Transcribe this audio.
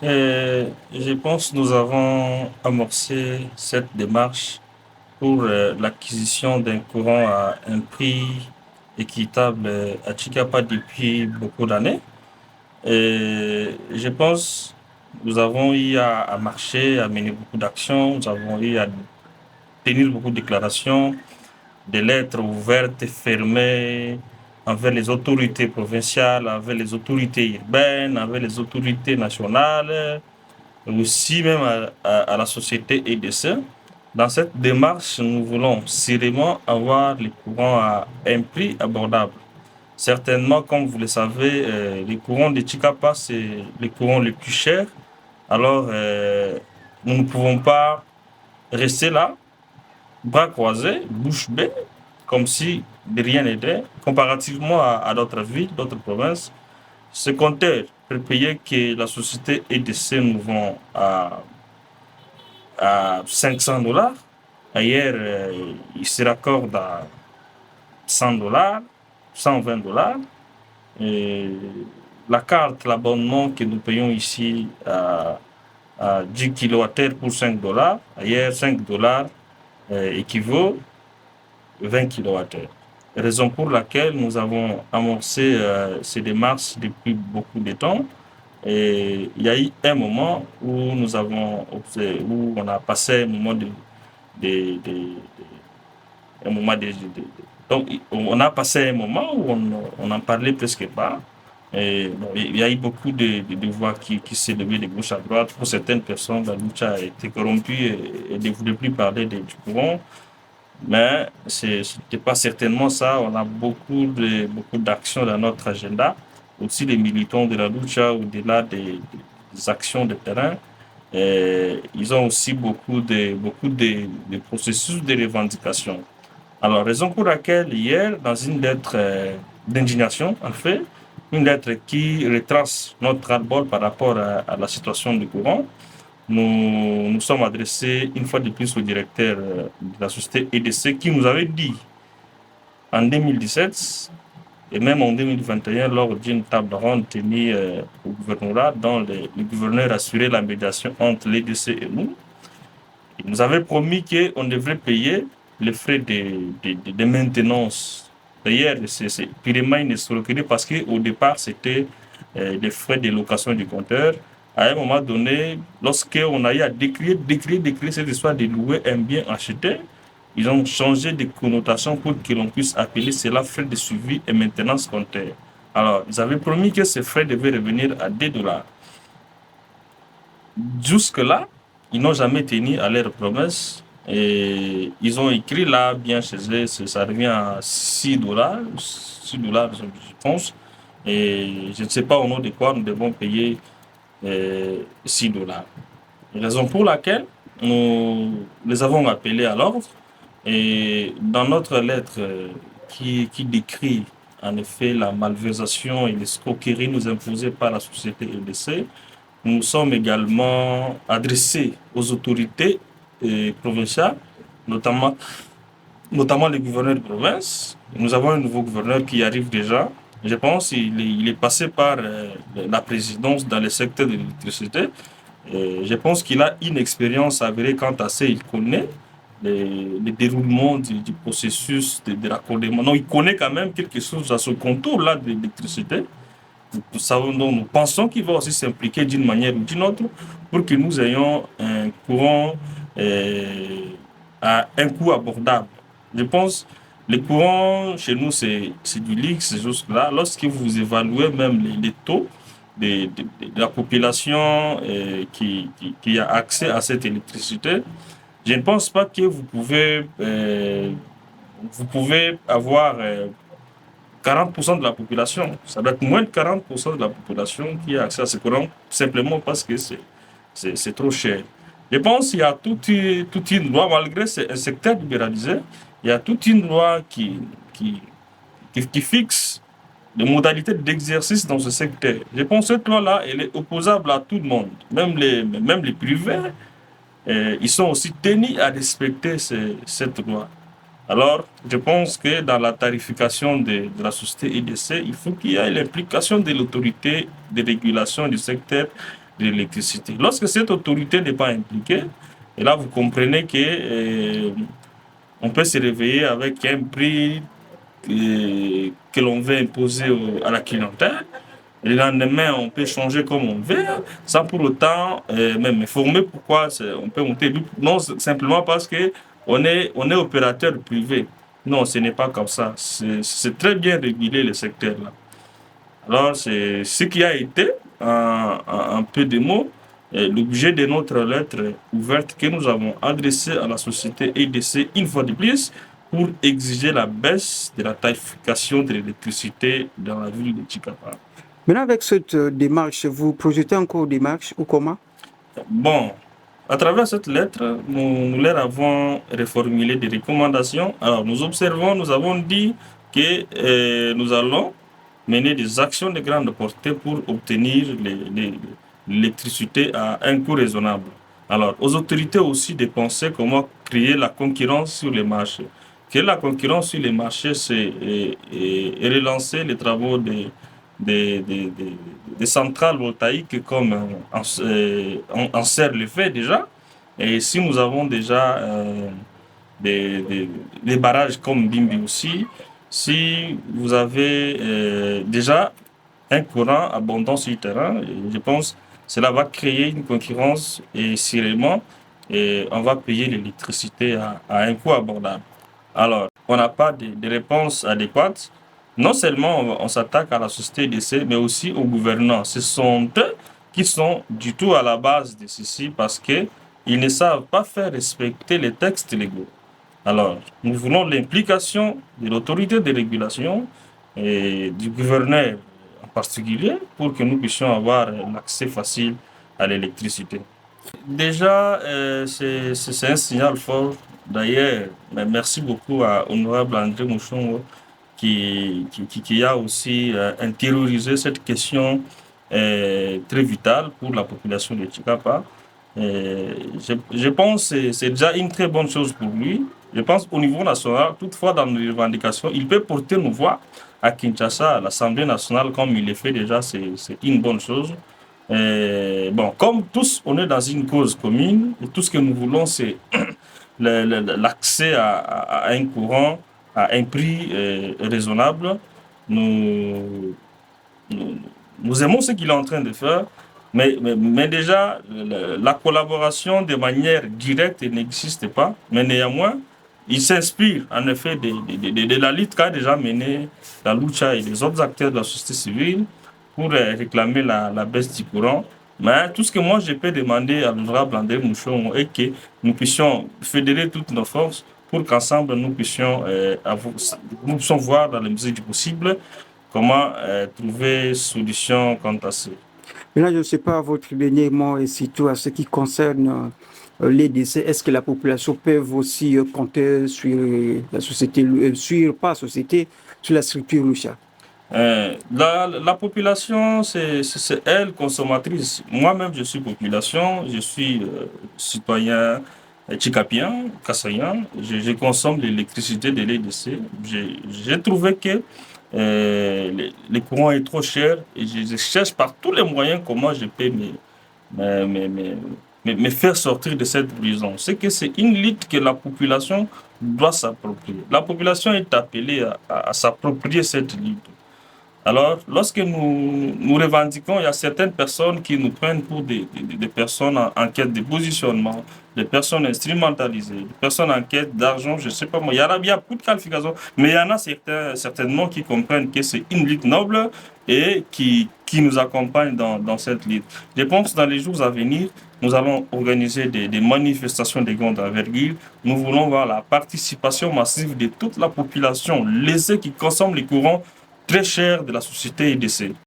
Je pense que nous avons amorcé cette démarche pour l'acquisition d'un courant à un prix équitable à Chicapa depuis beaucoup d'années. Et je pense que nous avons eu à marcher, à mener beaucoup d'actions, nous avons eu à tenir beaucoup de déclarations, des lettres ouvertes et fermées envers les autorités provinciales, envers les autorités urbaines, envers les autorités nationales aussi même à la société EDC. Dans cette démarche, nous voulons sérieusement avoir les courants à un prix abordable. Certainement, comme vous le savez, les courants de Chicapa, c'est les courants les plus chers. Alors, nous ne pouvons pas rester là, bras croisés, bouche bée, comme si de rien n'était, comparativement à d'autres villes, d'autres provinces. Ce compteur prépayé que la société EDC nous vend à 500 $. Ailleurs, il se raccorde à 100 $, 120 $. Et la carte, l'abonnement que nous payons ici à 10 kWh pour 5 $, ailleurs 5 $ équivaut 20 kWh. Raison pour laquelle nous avons amorcé ces démarches depuis beaucoup de temps. Et il y a eu un moment où nous avons observé, où on a passé un moment de, de- un moment donc on a passé un moment où on n'en parlait presque pas. Et bon, il y a eu beaucoup de voix qui s'est levées de gauche à droite. Pour certaines personnes, la lutte a été corrompue et ne voulait plus parler du courant. Mais ce n'était pas certainement ça. On a beaucoup d'actions dans notre agenda. Aussi, les militants de la lucha, au-delà des actions de terrain, ils ont aussi beaucoup de processus de revendication. Alors, raison pour laquelle hier, dans une lettre d'indignation, en fait, une lettre qui retrace notre ras-le-bol par rapport à la situation du courant, nous sommes adressés une fois de plus au directeur de la société EDC qui nous avait dit en 2017 et même en 2021 lors d'une table ronde tenue au gouvernorat dont le gouverneur assurait la médiation entre l'EDC et nous, il nous avait promis qu'on devrait payer les frais de maintenance. D'ailleurs, c'est purement une escroquerie parce qu'au départ, c'était des frais de location du compteur. À un moment donné, lorsqu'on a eu à décrire cette histoire de louer un bien acheté, ils ont changé de connotation pour que l'on puisse appeler cela frais de suivi et maintenance compteur. Alors, ils avaient promis que ces frais devaient revenir à 2 $. Jusque-là, ils n'ont jamais tenu à leur promesse. Et ils ont écrit là, bien chez eux, ça revient à 6 $, 6 $, je pense. Et je ne sais pas au nom de quoi nous devons payer 6 $. Raison pour laquelle nous les avons appelés à l'ordre. Et dans notre lettre qui décrit en effet la malversation et l'escroquerie nous imposées par la société EDC, nous sommes également adressés aux autorités provinciales, notamment, notamment les gouverneurs de province. Nous avons un nouveau gouverneur qui arrive déjà. Je pense qu'il est passé par la présidence dans le secteur de l'électricité. Je pense qu'il a une expérience avérée quant à ça. Il connaît le déroulement du processus de raccordement. Non, il connaît quand même quelque chose à ce contour-là de l'électricité. Nous pensons qu'il va aussi s'impliquer d'une manière ou d'une autre pour que nous ayons un courant à un coût abordable. Je pense que les courants chez nous, c'est du luxe, c'est juste là. Lorsque vous évaluez même les taux de la population qui a accès à cette électricité, je ne pense pas que vous pouvez avoir 40% de la population. Ça doit être moins de 40% de la population qui a accès à ce courant, simplement parce que c'est trop cher. Je pense qu'il y a toute une loi, malgré c'est un secteur libéralisé, il y a toute une loi qui fixe les modalités d'exercice dans ce secteur. Je pense que cette loi-là, elle est opposable à tout le monde, même les privés. Ils sont aussi tenus à respecter cette loi. Alors, je pense que dans la tarification de la société EDC, il faut qu'il y ait l'implication de l'autorité de régulation du secteur de l'électricité. Lorsque cette autorité n'est pas impliquée, et là vous comprenez que on peut se réveiller avec un prix que l'on veut imposer à la clientèle. Le lendemain, on peut changer comme on veut, sans pour autant même informer pourquoi on peut monter. Non, simplement parce que on est opérateur privé. Non, ce n'est pas comme ça. C'est très bien régulé le secteur là. Alors, c'est ce qui a été, en peu de mots, l'objet de notre lettre ouverte que nous avons adressée à la société EDC une fois de plus pour exiger la baisse de la tarification de l'électricité dans la ville de Chikapa. Maintenant, avec cette démarche, vous projetez encore des démarches ou comment? Bon, à travers cette lettre, nous leur avons reformulé des recommandations. Alors, nous observons, nous avons dit que nous allons mener des actions de grande portée pour obtenir l'électricité à un coût raisonnable. Alors, aux autorités aussi de penser comment créer la concurrence sur les marchés. Créer la concurrence sur les marchés, c'est relancer les travaux des, des, des- des centrales voltaïques comme Anser le fait déjà. Et si nous avons déjà des barrages comme Bimbi aussi, si vous avez déjà un courant abondant sur le terrain, je pense que cela va créer une concurrence et sûrement on va payer l'électricité à un coût abordable. Alors, on n'a pas de réponse adéquate. Non seulement on s'attaque à la société d'essai, mais aussi aux gouvernants. Ce sont eux qui sont du tout à la base de ceci parce qu'ils ne savent pas faire respecter les textes légaux. Alors, nous voulons l'implication de l'autorité de régulation et du gouverneur en particulier pour que nous puissions avoir l'accès facile à l'électricité. Déjà, c'est un signal fort. D'ailleurs, merci beaucoup à Honorable André Mouchon qui a aussi intériorisé cette question très vitale pour la population de Chikapa. Je pense que c'est déjà une très bonne chose pour lui. Je pense au niveau national, toutefois dans nos revendications, il peut porter nos voix à Kinshasa, à l'Assemblée nationale, comme il le fait déjà, c'est une bonne chose. Bon, comme tous, on est dans une cause commune, et tout ce que nous voulons, c'est l'accès à un courant à un prix raisonnable. Nous, nous, nous aimons ce qu'il est en train de faire, mais déjà, la collaboration de manière directe n'existe pas. Mais néanmoins, il s'inspire en effet de la lutte qu'a déjà menée la Lucha et les autres acteurs de la société civile pour réclamer la baisse du courant. Mais tout ce que moi je peux demander à l'honorable André Mouchon est que nous puissions fédérer toutes nos forces pour qu'ensemble nous puissions voir dans les mesures du possible comment trouver solution quant à ça. Maintenant, je ne sais pas votre dernier mot et surtout à ce qui concerne les décès. Est-ce que la population peut aussi compter sur la société, pas la société, sur la structure Lucha? La population, c'est elle consommatrice. Moi-même, je suis population, je suis citoyen tchikapien, kassayan. Je consomme l'électricité de l'EDC. J'ai trouvé que le courant est trop cher et je cherche par tous les moyens comment je peux me, me, me, me faire sortir de cette prison. C'est que c'est une lutte que la population doit s'approprier. La population est appelée à s'approprier cette lutte. Alors, lorsque nous revendiquons, il y a certaines personnes qui nous prennent pour des personnes en quête de positionnement, des personnes instrumentalisées, des personnes en quête d'argent, je ne sais pas moi. Il y a beaucoup de qualifications, mais il y en a certainement qui comprennent que c'est une lutte noble et qui nous accompagne dans cette lutte. Je pense que dans les jours à venir, nous allons organiser des manifestations de grande envergure. Nous voulons voir la participation massive de toute la population, les qui consomment les courants très cher de la société EDC.